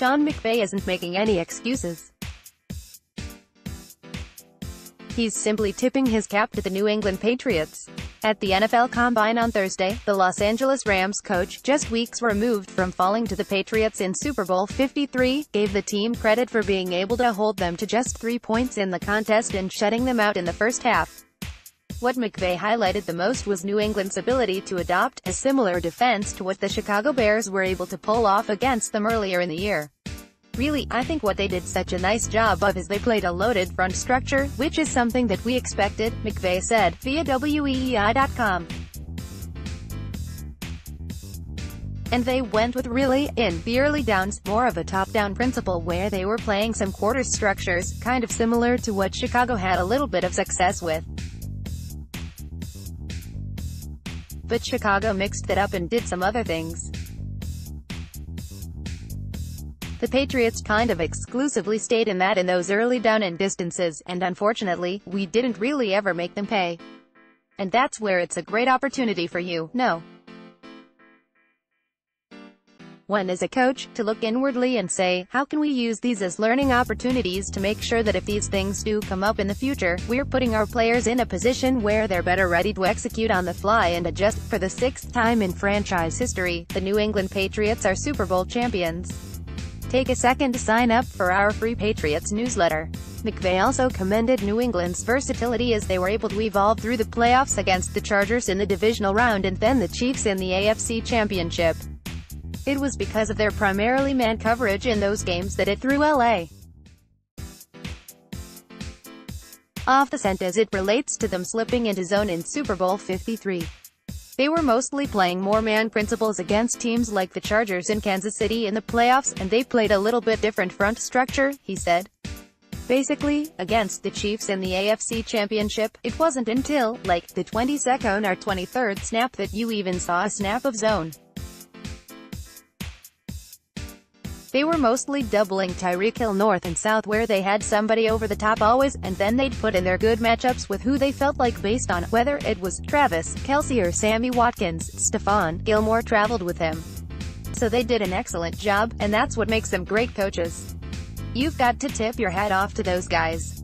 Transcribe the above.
Sean McVay isn't making any excuses. He's simply tipping his cap to the New England Patriots. At the NFL Combine on Thursday, the Los Angeles Rams coach, just weeks removed from falling to the Patriots in Super Bowl LIII, gave the team credit for being able to hold them to just 3 points in the contest and shutting them out in the first half. What McVay highlighted the most was New England's ability to adopt a similar defense to what the Chicago Bears were able to pull off against them earlier in the year. Really, I think what they did such a nice job of is they played a loaded front structure, which is something that we expected, McVay said, via weei.com. And they went with really, in the early downs, more of a top-down principle where they were playing some quarters structures, kind of similar to what Chicago had a little bit of success with. But Chicago mixed it up and did some other things. The Patriots kind of exclusively stayed in those early down and distances, and unfortunately, we didn't really ever make them pay. And that's where it's a great opportunity for you, one as a coach, to look inwardly and say, how can we use these as learning opportunities to make sure that if these things do come up in the future, we're putting our players in a position where they're better ready to execute on the fly and adjust. For the 6th time in franchise history, the New England Patriots are Super Bowl champions. Take a second to sign up for our free Patriots newsletter. McVay also commended New England's versatility as they were able to evolve through the playoffs against the Chargers in the divisional round and then the Chiefs in the AFC Championship. It was because of their primarily man coverage in those games that it threw LA off the scent as it relates to them slipping into zone in Super Bowl LIII. They were mostly playing more man principles against teams like the Chargers in Kansas City in the playoffs, and they played a little bit different front structure, he said. Basically, against the Chiefs in the AFC Championship, it wasn't until, like, the 22nd or 23rd snap that you even saw a snap of zone. They were mostly doubling Tyreek Hill north and south where they had somebody over the top always, and then they'd put in their good matchups with who they felt like based on whether it was Travis Kelce or Sammy Watkins. Stephon Gilmore traveled with him. So they did an excellent job, and that's what makes them great coaches. You've got to tip your hat off to those guys.